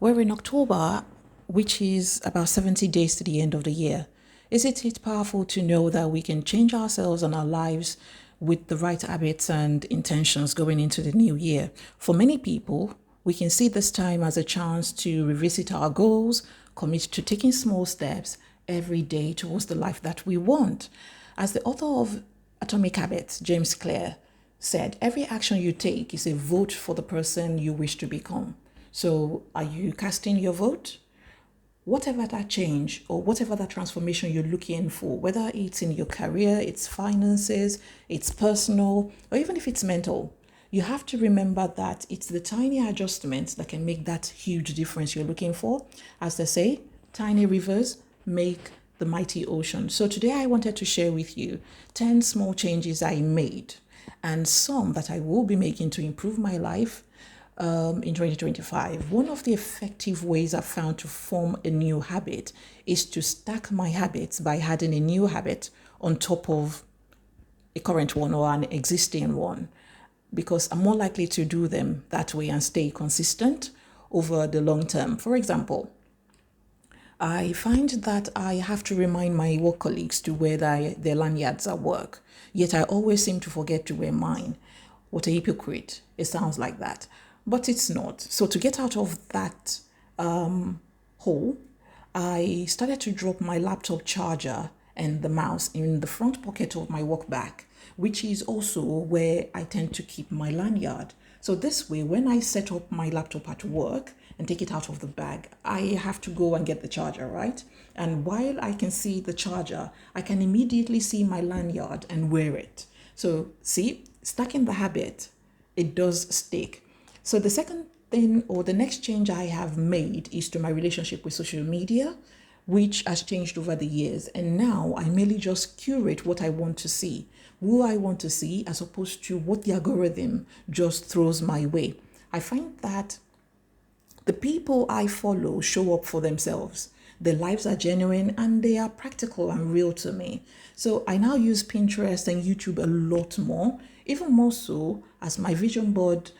We're in October, which is about 70 days to the end of the year. Isn't it powerful to know that we can change ourselves and our lives with the right habits and intentions going into the new year? For many people, we can see this time as a chance to revisit our goals, commit to taking small steps every day towards the life that we want. As the author of Atomic Habits, James Clear, said, every action you take is a vote for the person you wish to become. So, are you casting your vote? Whatever that change or whatever that transformation you're looking for, whether it's in your career, it's finances, it's personal, or even if it's mental, you have to remember that it's the tiny adjustments that can make that huge difference you're looking for. As they say, tiny rivers make the mighty ocean. So today I wanted to share with you 10 small changes I made and some that I will be making to improve my life in 2025. One of the effective ways I've found to form a new habit is to stack my habits by adding a new habit on top of a current one or an existing one, because I'm more likely to do them that way and stay consistent over the long term. For example, I find that I have to remind my work colleagues to wear their lanyards at work, yet I always seem to forget to wear mine. What a hypocrite. It sounds like that, but it's not. So, to get out of that hole, I started to drop my laptop charger and the mouse in the front pocket of my work bag, which is also where I tend to keep my lanyard. So this way, when I set up my laptop at work and take it out of the bag, I have to go and get the charger, right? And while I can see the charger, I can immediately see my lanyard and wear it. So see, stacking the habit, it does stick. So the second thing or the next change I have made is to my relationship with social media, which has changed over the years. And now I merely just curate what I want to see, who I want to see, as opposed to what the algorithm just throws my way. I find that the people I follow show up for themselves. Their lives are genuine and they are practical and real to me. So I now use Pinterest and YouTube a lot more, even more so as my vision board,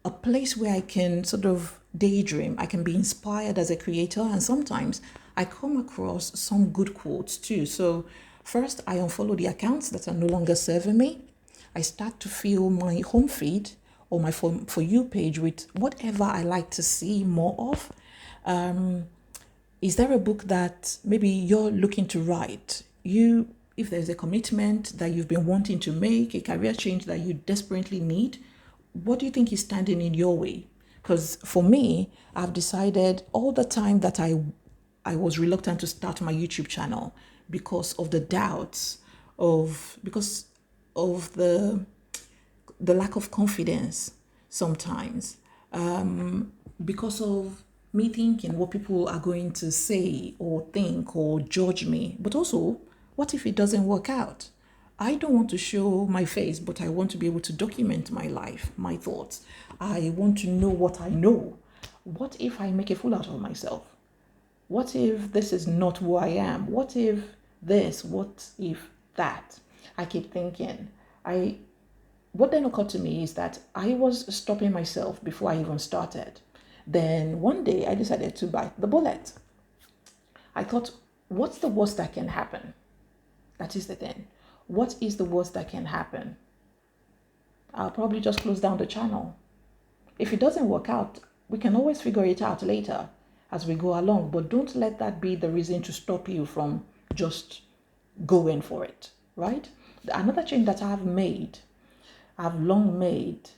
a place where I can sort of daydream. I can be inspired as a creator, and sometimes I come across some good quotes too. So first, I unfollow the accounts that are no longer serving me. I start to fill my home feed or my for you page with whatever I like to see more of. Is there a book that maybe you're looking to write? If there's a commitment that you've been wanting to make, a career change that you desperately need, what do you think is standing in your way? Because for me, I've decided all the time that I was reluctant to start my YouTube channel because of the doubts because of the lack of confidence sometimes, because of me thinking what people are going to say or think or judge me. But also, what if it doesn't work out? I don't want to show my face, but I want to be able to document my life, my thoughts. I want to know what I know. What if I make a fool out of myself? What if this is not who I am? What if this? What if that? I keep thinking. What then occurred to me is that I was stopping myself before I even started. Then one day I decided to bite the bullet. I thought, what's the worst that can happen? That is the thing. What is the worst that can happen? I'll probably just close down the channel. If it doesn't work out, we can always figure it out later as we go along, but don't let that be the reason to stop you from just going for it, right? Another change that I've long made,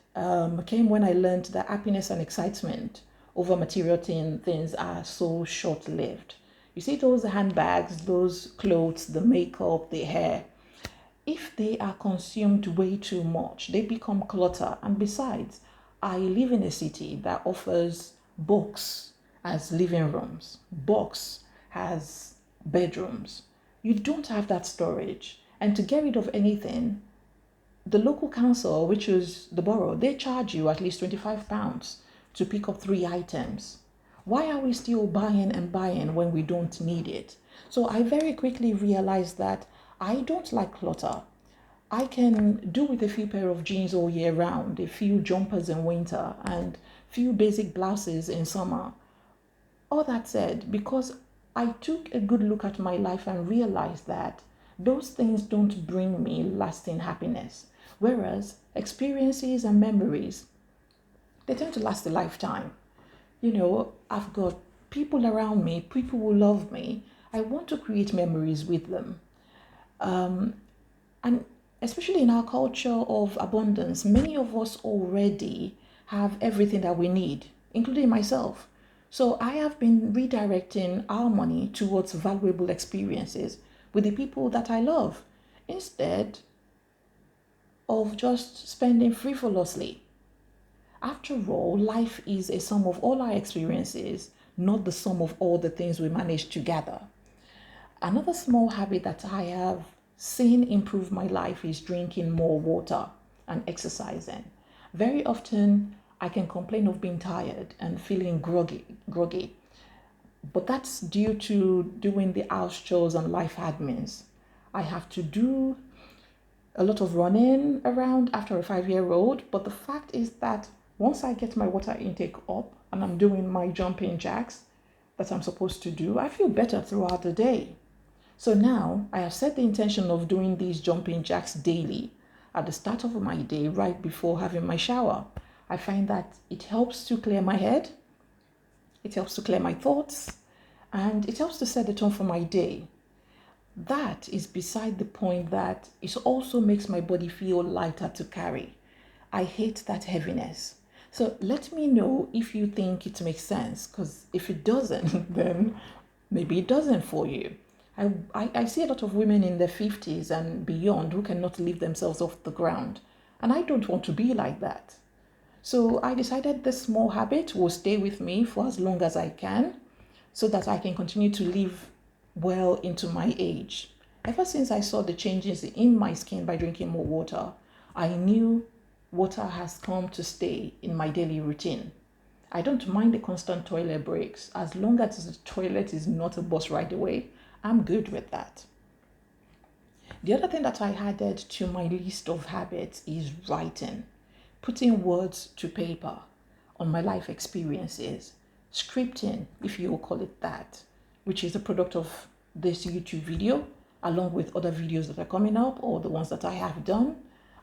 came when I learned that happiness and excitement over material things are so short-lived. You see those handbags, those clothes, the makeup, the hair, if they are consumed way too much, they become clutter. And besides, I live in a city that offers books as living rooms, books as bedrooms. You don't have that storage. And to get rid of anything, the local council, which is the borough, they charge you at least £25 to pick up 3 items. Why are we still buying and buying when we don't need it? So I very quickly realized that I don't like clutter. I can do with a few pair of jeans all year round, a few jumpers in winter, and few basic blouses in summer. All that said, because I took a good look at my life and realized that those things don't bring me lasting happiness, whereas experiences and memories, they tend to last a lifetime. I've got people around me, people who love me. I want to create memories with them. And especially in our culture of abundance, many of us already have everything that we need, including myself. So I have been redirecting our money towards valuable experiences with the people that I love instead of just spending frivolously. After all, life is a sum of all our experiences, not the sum of all the things we manage to gather. Another small habit that I have seen improve my life is drinking more water and exercising. Very often, I can complain of being tired and feeling groggy, but that's due to doing the house chores and life admins. I have to do a lot of running around after a 5-year-old, but the fact is that once I get my water intake up and I'm doing my jumping jacks that I'm supposed to do, I feel better throughout the day. So now I have set the intention of doing these jumping jacks daily at the start of my day, right before having my shower. I find that it helps to clear my head, it helps to clear my thoughts, and it helps to set the tone for my day. That is beside the point that it also makes my body feel lighter to carry. I hate that heaviness. So let me know if you think it makes sense, because if it doesn't, then maybe it doesn't for you. I see a lot of women in their 50s and beyond who cannot lift themselves off the ground. And I don't want to be like that. So I decided this small habit will stay with me for as long as I can so that I can continue to live well into my age. Ever since I saw the changes in my skin by drinking more water, I knew water has come to stay in my daily routine. I don't mind the constant toilet breaks. As long as the toilet is not a bus right away, I'm good with that. The other thing that I added to my list of habits is writing, putting words to paper on my life experiences, scripting, if you will call it that, which is a product of this YouTube video, along with other videos that are coming up or the ones that I have done.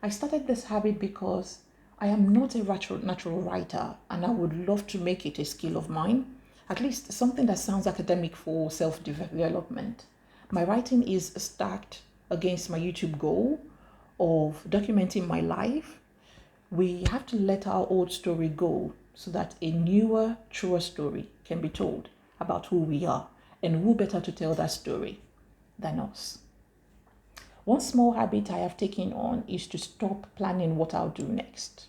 I started this habit because I am not a natural writer and I would love to make it a skill of mine, at least something that sounds academic for self-development. My writing is stacked against my YouTube goal of documenting my life. We have to let our old story go so that a newer, truer story can be told about who we are, and who better to tell that story than us. One small habit I have taken on is to stop planning what I'll do next.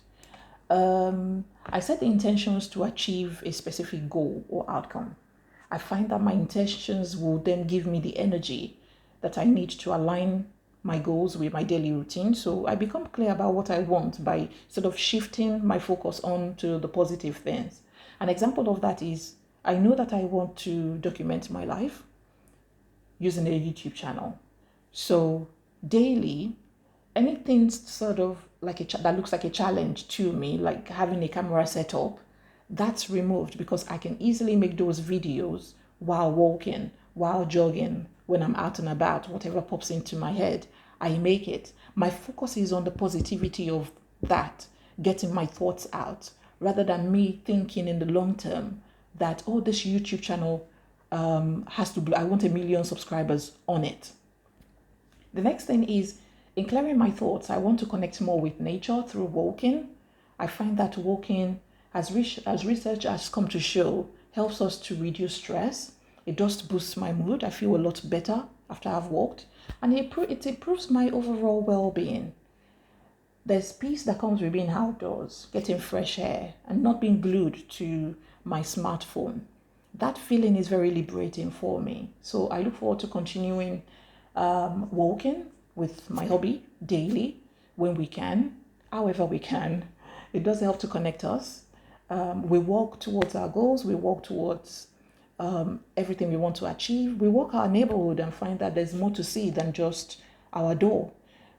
I set the intentions to achieve a specific goal or outcome. I find that my intentions will then give me the energy that I need to align my goals with my daily routine. So I become clear about what I want by sort of shifting my focus on to the positive things. An example of that is I know that I want to document my life using a YouTube channel. So daily, anything sort of like that looks like a challenge to me, like having a camera set up, that's removed because I can easily make those videos while walking, while jogging, when I'm out and about, whatever pops into my head, I make it. My focus is on the positivity of that, getting my thoughts out, rather than me thinking in the long term that, oh, this YouTube channel has to be, I want 1 million subscribers on it. The next thing is in clearing my thoughts, I want to connect more with nature through walking. I find that walking, as research has come to show, helps us to reduce stress. It just boosts my mood. I feel a lot better after I've walked, and it improves my overall well-being. There's peace that comes with being outdoors, getting fresh air, and not being glued to my smartphone. That feeling is very liberating for me. So I look forward to continuing walking with my hobby daily when we can, however we can. It does help to connect us. We walk towards our goals. We walk towards everything we want to achieve. We walk our neighborhood and find that there's more to see than just our door.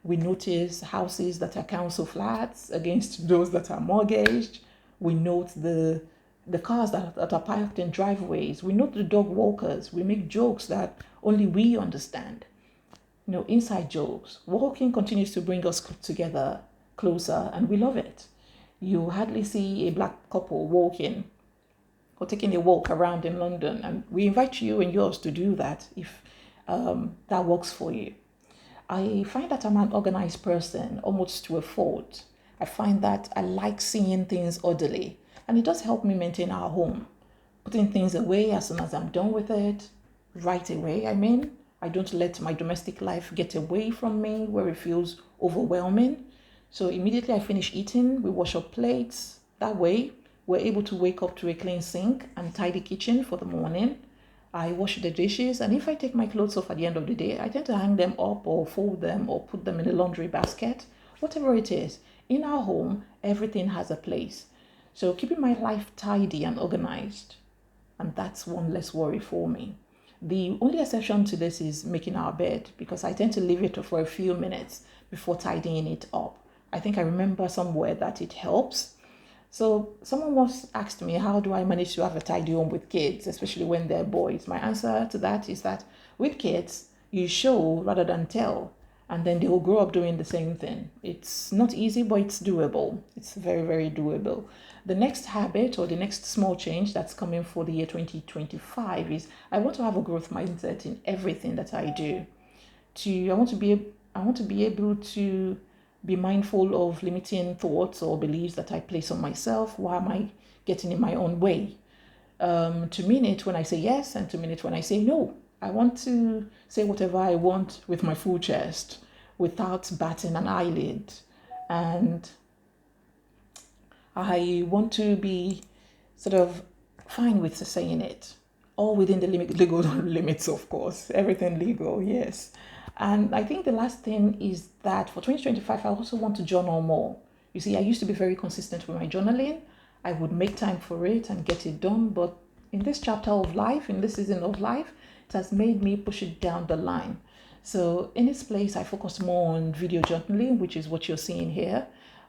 We notice houses that are council flats against those that are mortgaged. We note the cars that are parked in driveways. We note the dog walkers. We make jokes that only we understand. Inside jokes. Walking continues to bring us together closer, and we love it. You hardly see a black couple walking or taking a walk around in London, and we invite you and yours to do that if that works for you. I find that I'm an organized person almost to a fault. I find that I like seeing things orderly, and it does help me maintain our home. Putting things away as soon as I'm done with it, right away, I don't let my domestic life get away from me where it feels overwhelming. So immediately I finish eating, we wash up plates. That way, we're able to wake up to a clean sink and tidy kitchen for the morning. I wash the dishes, and if I take my clothes off at the end of the day, I tend to hang them up or fold them or put them in a laundry basket. Whatever it is, in our home, everything has a place. So keeping my life tidy and organized, and that's one less worry for me. The only exception to this is making our bed, because I tend to leave it for a few minutes before tidying it up. I think I remember somewhere that it helps. So someone once asked me, how do I manage to have a tidy home with kids, especially when they're boys? My answer to that is that with kids, you show rather than tell, and then they will grow up doing the same thing. It's not easy, but it's doable. It's very, very doable. The next habit or the next small change that's coming for the year 2025 is I want to have a growth mindset in everything that I do. I want to be able to be mindful of limiting thoughts or beliefs that I place on myself. Why am I getting in my own way? To mean it when I say yes, and to mean it when I say no. I want to say whatever I want with my full chest without batting an eyelid. And I want to be sort of fine with saying it, all within the legal limits, of course, everything legal, yes. And I think the last thing is that for 2025, I also want to journal more. You see, I used to be very consistent with my journaling. I would make time for it and get it done. But in this chapter of life, in this season of life, it has made me push it down the line. So in its place, I focus more on video journaling, which is what you're seeing here.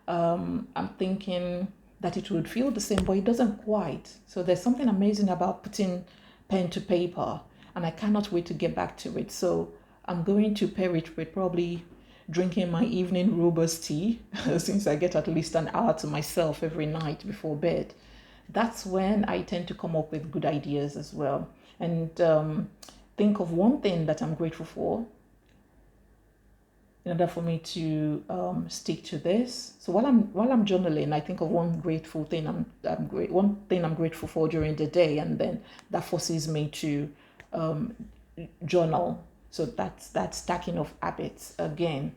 I'm thinking that it would feel the same, but it doesn't quite. So there's something amazing about putting pen to paper, and I cannot wait to get back to it. So I'm going to pair it with probably drinking my evening robust tea, since I get at least an hour to myself every night before bed. That's when I tend to come up with good ideas as well. And think of one thing that I'm grateful for in order for me to stick to this. So while I'm journaling, I think of one thing I'm grateful for during the day, and then that forces me to journal. So that's that stacking of habits again.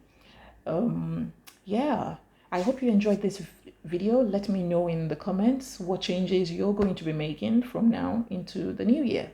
Yeah, I hope you enjoyed this video. Let me know in the comments what changes you're going to be making from now into the new year.